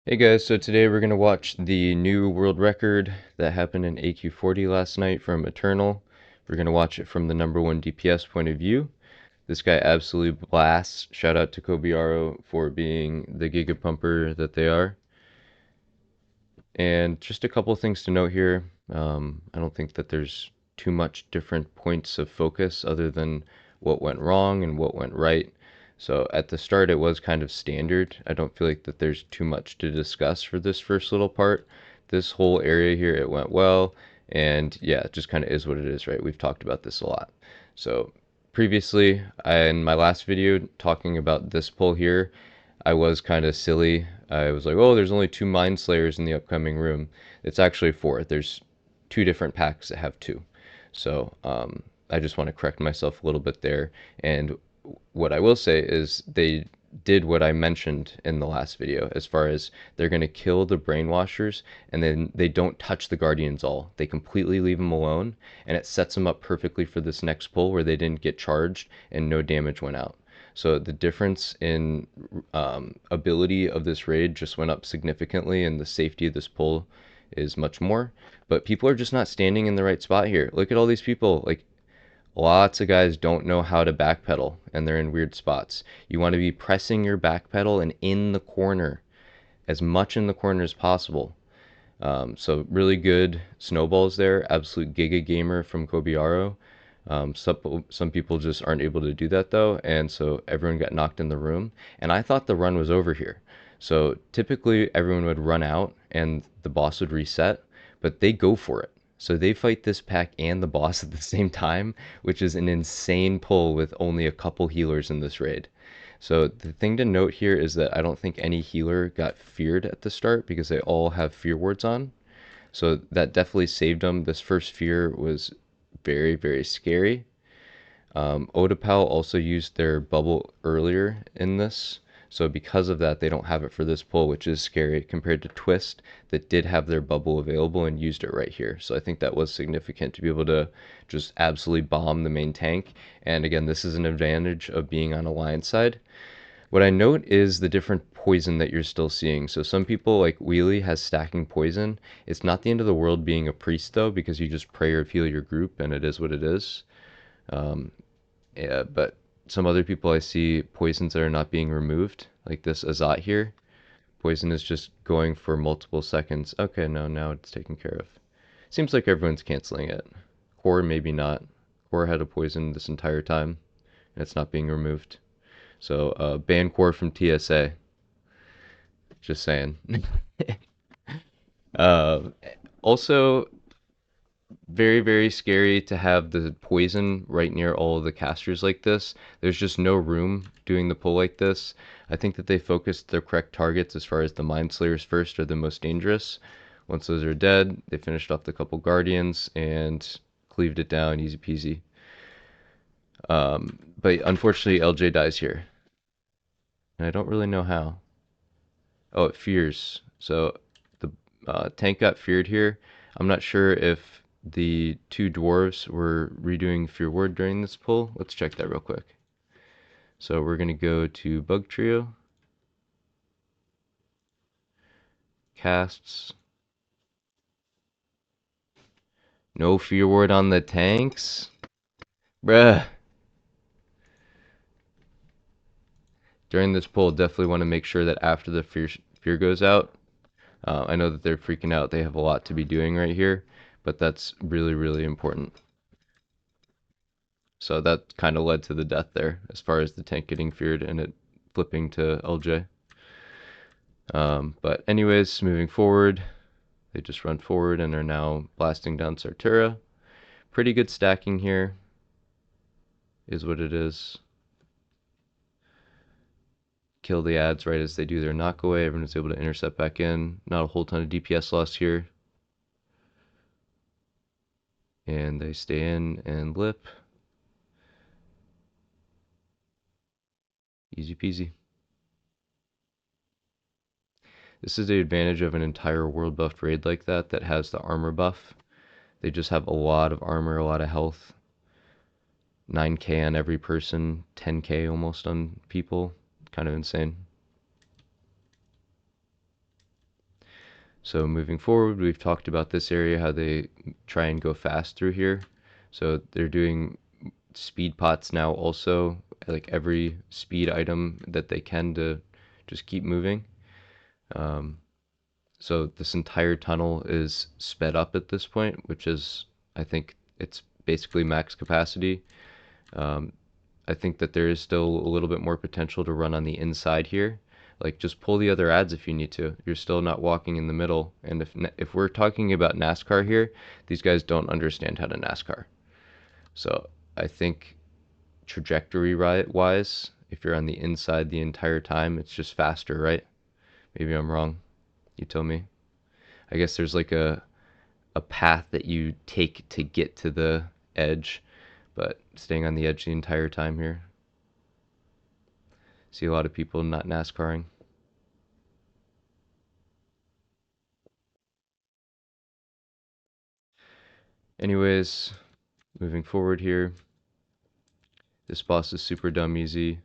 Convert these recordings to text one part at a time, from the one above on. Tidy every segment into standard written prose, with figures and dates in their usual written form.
Hey guys, so today we're going to watch the new world record that happened in AQ40 last night from Eternal. We're going to watch it from the number one DPS point of view. This guy absolutely blasts. Shout out to Kobiaro for being the Giga Pumper that they are. And just a couple things to note here. I don't think that there's too much different points of focus other than what went wrong and what went right. So at the start, it was kind of standard. I don't feel like that there's too much to discuss for this first little part. This whole area here, it went well. And yeah, it just kind of is what it is, right? We've talked about this a lot. So previously, in my last video talking about this pull here, I was kind of silly. I was like, oh, there's only two Mind Slayers in the upcoming room. It's actually four. There's two different packs that have two. So I just want to correct myself a little bit there. And what I will say is they did what I mentioned in the last video as far as they're going to kill the brainwashers and then they don't touch the guardians all. They completely leave them alone and it sets them up perfectly for this next pull where they didn't get charged and no damage went out. So the difference in ability of this raid just went up significantly, and the safety of this pull is much more. But people are just not standing in the right spot here. Look at all these people. Like, lots of guys don't know how to backpedal, and they're in weird spots. You want to be pressing your backpedal and in the corner, as much in the corner as possible. So really good snowballs there. Absolute Giga Gamer from Kobiaro. Some people just aren't able to do that though, and so everyone got knocked in the room. And I thought the run was over here. So typically everyone would run out and the boss would reset, but they go for it. So they fight this pack and the boss at the same time, which is an insane pull with only a couple healers in this raid. So the thing to note here is that I don't think any healer got feared at the start because they all have fear wards on. So that definitely saved them. This first fear was very, very scary. Odapal also used their bubble earlier in this. So because of that, they don't have it for this pull, which is scary compared to Twist that did have their bubble available and used it right here. So I think that was significant to be able to just absolutely bomb the main tank. And again, this is an advantage of being on Alliance side. What I note is the different poison that you're still seeing. So some people like Wheelie has stacking poison. It's not the end of the world being a priest though, because you just pray or heal your group and it is what it is. Um, yeah, but some other people I see poisons that are not being removed, like this Azat here. Poison is just going for multiple seconds. Okay, no, now it's taken care of. Seems like everyone's canceling it. Core maybe not. Core had a poison this entire time, and it's not being removed. So ban Core from TSA. Just saying. uh, Also, very, very scary to have the poison right near all of the casters like this. There's just no room doing the pull like this. I think that they focused their correct targets as far as the Mind Slayers first are the most dangerous. Once those are dead, they finished off the couple Guardians and cleaved it down easy peasy. But unfortunately, LJ dies here. And I don't really know how. Oh, it fears. So the tank got feared here. I'm not sure if the two dwarves were redoing Fear Ward during this pull. Let's check that real quick. So we're going to go to Bug Trio, casts. No Fear Ward on the tanks. Bruh. During this pull, definitely want to make sure that after the fear goes out, I know that they're freaking out. They have a lot to be doing right here, but that's really, really important. So that kind of led to the death there, as far as the tank getting feared and it flipping to LJ. But anyways, moving forward, they just run forward and are now blasting down Sartura. Pretty good stacking here, is what it is. Kill the ads right as they do their knock away. Everyone is able to intercept back in. Not a whole ton of DPS loss here. And they stay in and lip. Easy peasy. This is the advantage of an entire world buffed raid like that that has the armor buff. They just have a lot of armor, a lot of health. 9k on every person, 10k almost on people. Kind of insane. So moving forward, we've talked about this area, how they try and go fast through here. So they're doing speed pots now also, like every speed item that they can to just keep moving. Um, so this entire tunnel is sped up at this point, which is, I think it's basically max capacity. Um, I think that there is still a little bit more potential to run on the inside here. Like just pull the other ads if you need to. You're still not walking in the middle. And if we're talking about NASCAR here, these guys don't understand how to NASCAR. So I think trajectory wise, if you're on the inside the entire time, it's just faster, right? Maybe I'm wrong. You tell me. I guess there's like a path that you take to get to the edge, but staying on the edge the entire time here. See a lot of people not NASCARing. Anyways, moving forward here. This boss is super dumb easy.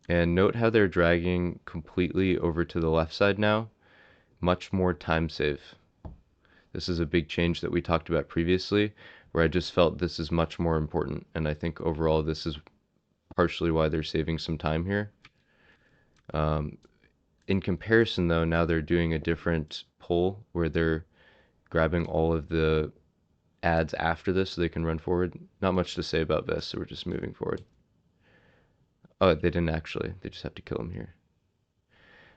And note how they're dragging completely over to the left side now. Much more time save. This is a big change that we talked about previously, where I just felt this is much more important. And I think overall this is partially why they're saving some time here. In comparison though, now they're doing a different pull where they're grabbing all of the ads after this so they can run forward. Not much to say about this, so we're just moving forward. Oh, they didn't actually. They just have to kill him here.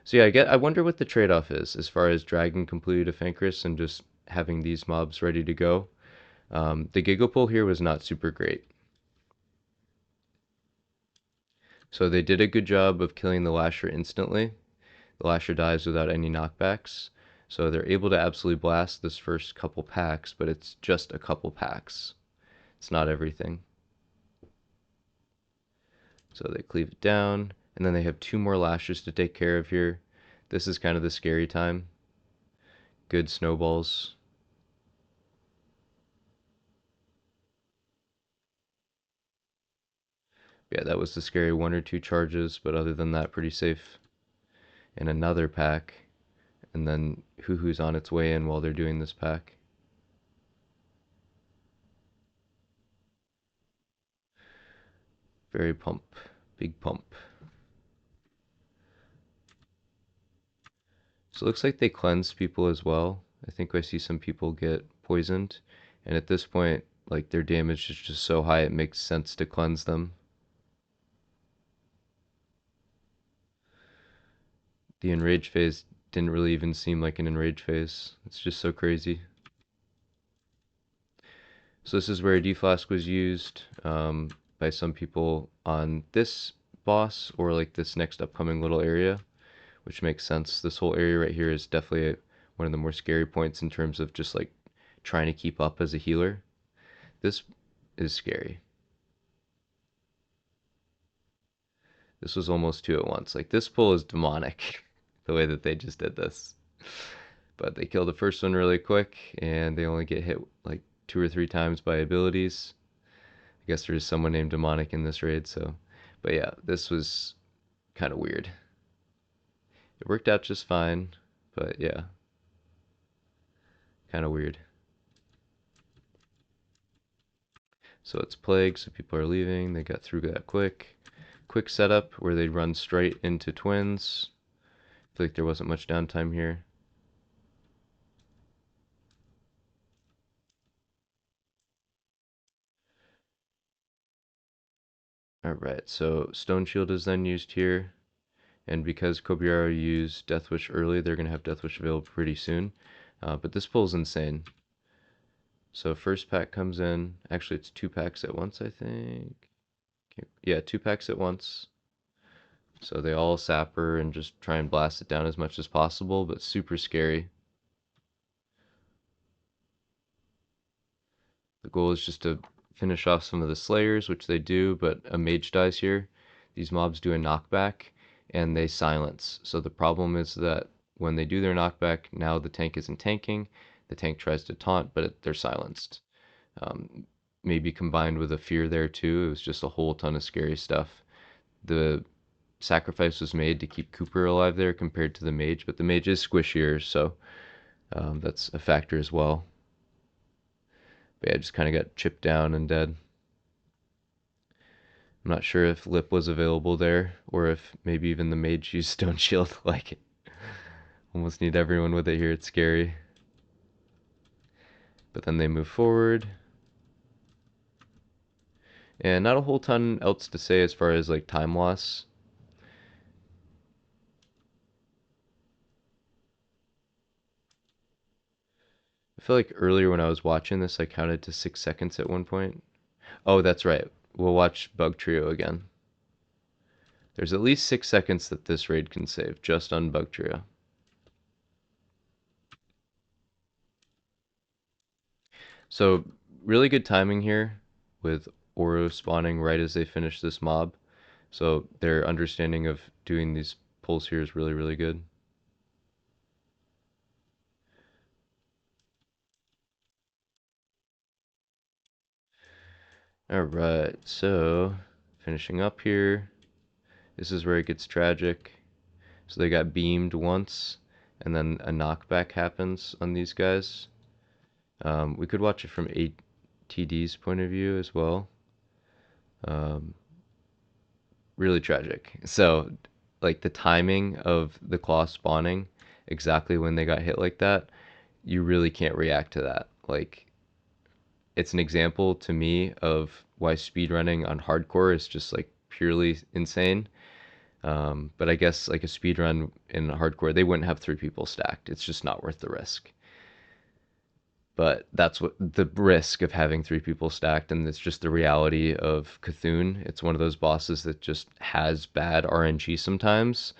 So yeah, I wonder what the trade-off is as far as dragging completely to Fankress and just having these mobs ready to go. The Giga pull here was not super great. So they did a good job of killing the Lasher instantly. The Lasher dies without any knockbacks. So they're able to absolutely blast this first couple packs, but it's just a couple packs. It's not everything. So they cleave it down, and then they have two more Lashers to take care of here. This is kind of the scary time. Good snowballs. Yeah, that was the scary one or two charges, but other than that, pretty safe. And another pack, and then Hoo-Hoo's on its way in while they're doing this pack. Very pump. Big pump. So it looks like they cleanse people as well. I think I see some people get poisoned. And at this point, like their damage is just so high it makes sense to cleanse them. The enrage phase didn't really even seem like an enrage phase. It's just so crazy. So this is where a deflask was used by some people on this boss or like this next upcoming little area, which makes sense. This whole area right here is definitely one of the more scary points in terms of just like trying to keep up as a healer. This is scary. This was almost two at once. Like this pull is demonic, the way that they just did this. But they kill the first one really quick, and they only get hit like 2 or 3 times by abilities. I guess there's someone named Demonic in this raid, so. But yeah, this was kind of weird. It worked out just fine, but yeah, kind of weird. So it's Plague, so people are leaving. They got through that quick. Quick setup where they run straight into Twins. I feel like there wasn't much downtime here. Alright, so Stone Shield is then used here. And because Kobiaro used Death Wish early, they're going to have Death Wish available pretty soon. But this pull's insane. So first pack comes in. Actually, it's 2 packs at once, I think. Yeah, 2 packs at once. So they all sapper and just try and blast it down as much as possible, but super scary. The goal is just to finish off some of the Slayers, which they do, but a mage dies here. These mobs do a knockback, and they silence. So the problem is that when they do their knockback, now the tank isn't tanking. The tank tries to taunt, but they're silenced. Maybe combined with a fear there too. It was just a whole ton of scary stuff. The sacrifice was made to keep Cooper alive there compared to the mage, but the mage is squishier, so that's a factor as well. But yeah, just kind of got chipped down and dead. I'm not sure if Lip was available there, or if maybe even the mage used Stone Shield. Like, almost need everyone with it here, it's scary. But then they move forward. And not a whole ton else to say as far as like time loss. I feel like earlier when I was watching this, I counted to 6 seconds at one point. Oh, that's right. We'll watch Bug Trio again. There's at least 6 seconds that this raid can save just on Bug Trio. So really good timing here with Oro spawning right as they finish this mob. So their understanding of doing these pulls here is really, really good. Alright, so finishing up here. This is where it gets tragic. So they got beamed once, and then a knockback happens on these guys. We could watch it from ATD's point of view as well. Um, really tragic. So, like the timing of the claw spawning, exactly when they got hit like that, you really can't react to that. Like, it's an example to me of why speedrunning on hardcore is just like purely insane. But I guess like a speedrun in hardcore, they wouldn't have three people stacked. It's just not worth the risk. But that's what the risk of having three people stacked, and it's just the reality of Cthulhu. It's one of those bosses that just has bad RNG sometimes,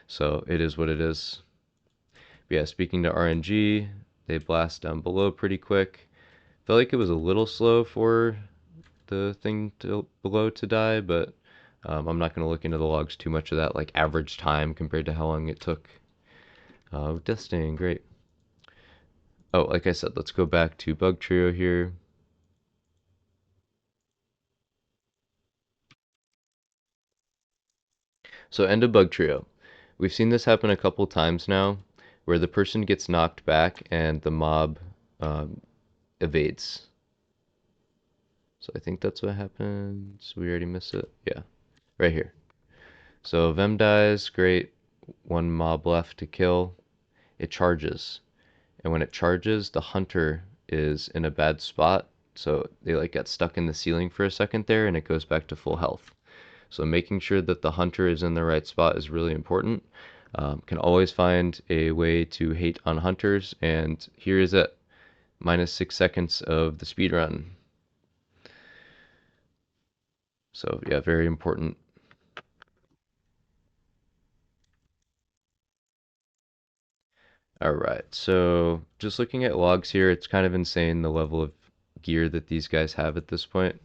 so it is what it is. But yeah, speaking to RNG, they blast down below pretty quick. Felt like it was a little slow for the thing below to die, but I'm not going to look into the logs too much of that, like average time compared to how long it took. Death Sting, great. Oh, like I said, let's go back to Bug Trio here. So end of Bug Trio. We've seen this happen a couple times now, where the person gets knocked back and the mob um, evades. So I think that's what happens. We already missed it. Yeah, right here. So Vem dies, great. One mob left to kill. It charges. And when it charges, the hunter is in a bad spot. So they like get stuck in the ceiling for a second there and it goes back to full health. So making sure that the hunter is in the right spot is really important. Can always find a way to hate on hunters, and here is it. Minus 6 seconds of the speed run. So yeah, very important. All right, so just looking at logs here, it's kind of insane the level of gear that these guys have at this point.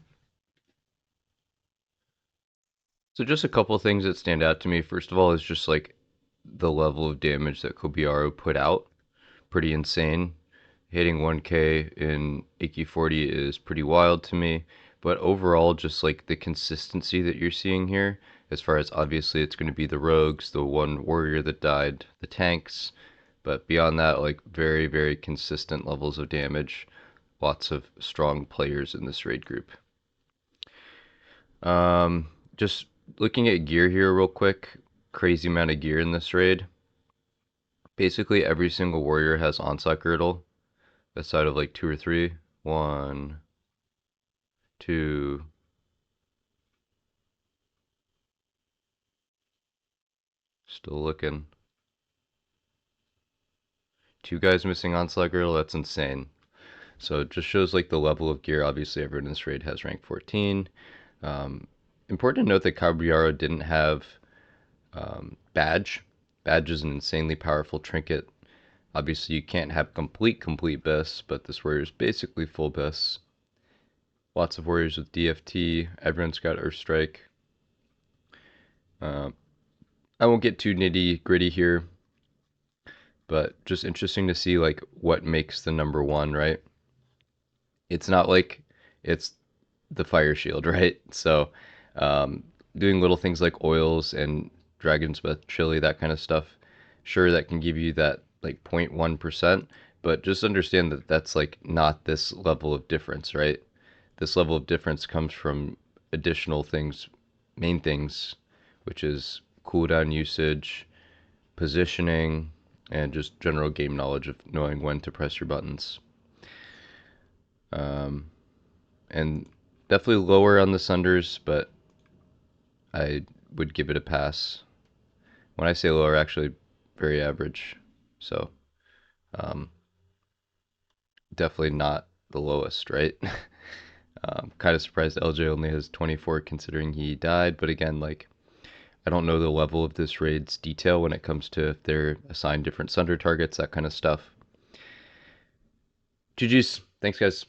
So just a couple things that stand out to me. First of all is just like the level of damage that Kobiaro put out. Pretty insane. Hitting 1K in AQ40 is pretty wild to me. But overall, just like the consistency that you're seeing here, as far as obviously it's going to be the rogues, the one warrior that died, the tanks, but beyond that, like very, very consistent levels of damage. Lots of strong players in this raid group. Just looking at gear here real quick. Crazy amount of gear in this raid. Basically every single warrior has onslaught girdle, aside of like two or three. One, two, still looking. Two guys missing onslaught girdle, that's insane. So it just shows like the level of gear. Obviously everyone in this raid has rank 14. Important to note that Cabriaro didn't have badge. Badge is an insanely powerful trinket. Obviously you can't have complete BIS, but this warrior is basically full BIS. Lots of warriors with DFT. Everyone's got Earth Strike. I won't get too nitty gritty here, but just interesting to see like what makes the number one, right? It's not like it's the fire shield, right? So doing little things like oils and Dragonsmith chili, that kind of stuff. Sure, that can give you that like 0.1%, but just understand that that's like not this level of difference, right? This level of difference comes from additional things, main things, which is cooldown usage, positioning, and just general game knowledge of knowing when to press your buttons. Um, and definitely lower on the Sunders, but I would give it a pass. When I say lower, actually very average. So um, definitely not the lowest, right? Kind of surprised LJ only has 24 considering he died, but again, like I don't know the level of this raid's detail when it comes to if they're assigned different Sunder targets, that kind of stuff. GG's. Thanks, guys.